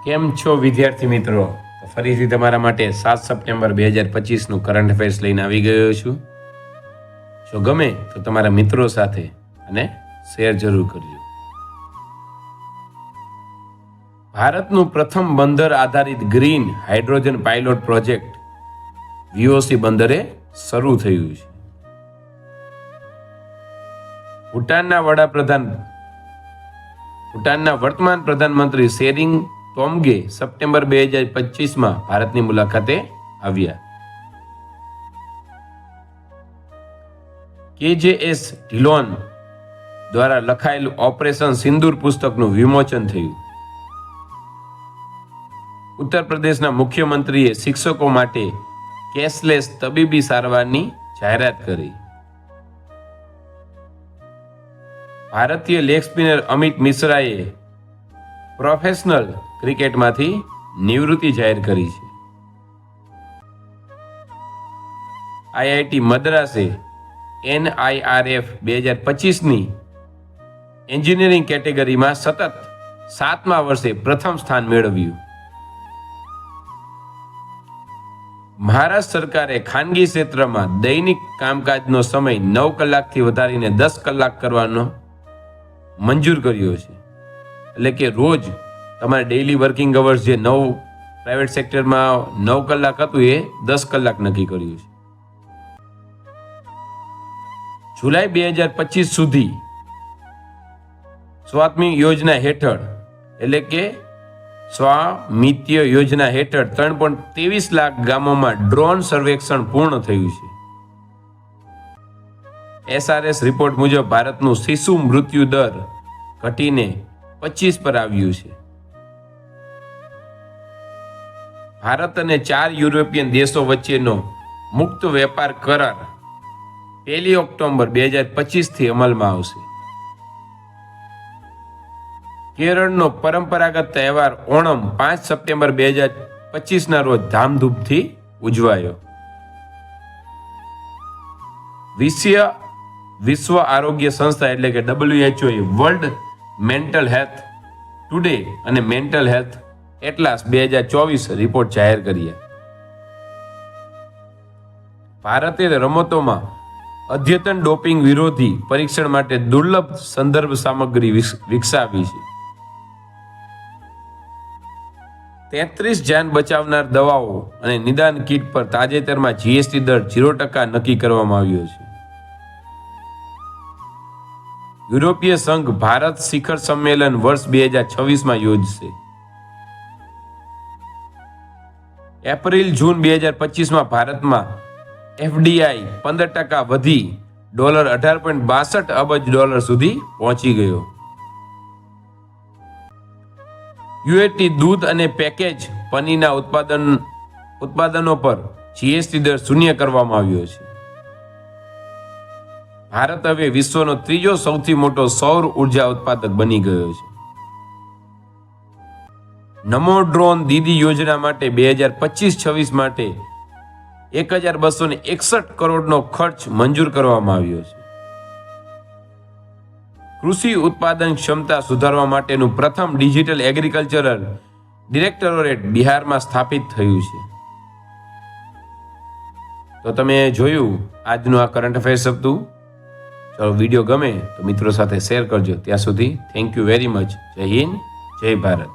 કેમ છો વિદ્યાર્થી મિત્રો? તો ફરીથી તમારા માટે 7 સપ્ટેમ્બર 2025નું કરંટ અફેર્સ લઈને આવી ગયો છું. જો ગમે તો તમારા મિત્રો સાથે અને શેર જરૂર કરજો. ભારતનું પ્રથમ બંદર આધારિત green hydrogen pilot project VOC બંદરે શરૂ થયું છે. ભૂટાનના વર્તમાન પ્રધાનમંત્રી શેરિંગ તોમગે સપ્ટેમ્બર 2025માં ભારતની મુલાકાતે આવ્યા. KJS ઢિલોન દ્વારા લખાયેલું ઓપરેશન સિંદૂર પુસ્તકનું વિમોચન થયું. ઉત્તર પ્રદેશના મુખ્યમંત્રીએ શિક્ષકો માટે કેશલેસ તબીબી સારવારની જાહેરાત કરી. ભારતીય લેગ સ્પિનર અમિત મિશ્રાએ પ્રોફેશનલ ક્રિકેટમાંથી નિવૃત્તિ જાહેર કરી છે. IIT મદ્રાસે NIRF 2025ની એન્જિનિયરિંગ કેટેગરીમાં સતત 7મા વર્ષે પ્રથમ સ્થાન મેળવ્યું. મહારાષ્ટ્ર સરકારે ખાનગી ક્ષેત્રમાં દૈનિક કામકાજનો સમય 9 કલાકથી વધારીને 10 કલાક કરવાનો મંજૂર કર્યો છે. એટલે કે રોજ તમારે ડેઇલી વર્કિંગ અવર્સ જે પ્રાઇવેટ સેક્ટરમાં 9 કલાક હતું એ 10 કલાક નક્કી કર્યું છે. જુલાઈ 2025 સુધી સ્વામિત્વ યોજના હેઠળ એટલે કે સ્વામિત્વ યોજના હેઠળ 3.23 લાખ ગામોમાં ડ્રોન સર્વેક્ષણ પૂર્ણ થયું છે. SRS રિપોર્ટ મુજબ ભારતનું શિશુ મૃત્યુ દર ઘટીને 25 પર આવ્યું છે. ભારત અને 4 યુરોપિયન દેશો વચ્ચેનો મુક્ત વેપાર કરાર 1 ઓક્ટોબર 2025 થી અમલમાં આવશે. કેરળનો પરંપરાગત તહેવાર ઓણમ 5 સપ્ટેમ્બર 2025ના રોજ ધામધૂમથી ઉજવાયો. વિશ્વ આરોગ્ય સંસ્થા એટલે કે WHO world mental health today અને મેન્ટલ હેલ્થ એટલાસ 2024 રિપોર્ટ જાહેર કર્યા. ભારતે રમતોમાં અદ્યતન ડોપિંગ વિરોધી પરીક્ષણ માટે દુર્લભ સંદર્ભ સામગ્રી વિકસાવી છે. 33 જાન બચાવનાર દવાઓ અને નિદાન કીટ પર તાજેતરમાં GST દર 0% નક્કી કરવામાં આવ્યો છે. યુરોપીય સંઘ ભારત શિખર સંમેલન વર્ષ 2026માં યોજશે. એપ્રિલ-જૂન 2025માં ભારતમાં FDI 15% વધી $18.62 અબજ સુધી પહોંચી ગયો. UAT દૂધ અને પેકેજ પનીરના ઉત્પાદનો પર GST દર 0 કરવામાં આવ્યો છે. ભારત હવે વિશ્વનો 3જો સૌથી મોટો સૌર ઉર્જા ઉત્પાદક બની ગયો છે. નમો ડ્રોન દીદી યોજના માટે 2025-26 માટે 1261 કરોડનો ખર્ચ મંજૂર કરવામાં આવ્યો છે. કૃષિ ઉત્પાદન ક્ષમતા સુધારવા માટેનું પ્રથમ ડિજિટલ એગ્રીકલ્ચરલ ડિરેક્ટોરેટ બિહારમાં સ્થાપિત થયું છે. તો તમે જોયું આજનું આ કરંટ અફેર્સ હતું. ચાલો વિડીયો ગમે તો મિત્રો સાથે શેર કરજો. ત્યાં સુધી થેન્ક યુ વેરી મચ. જય હિન્દ, જય ભારત.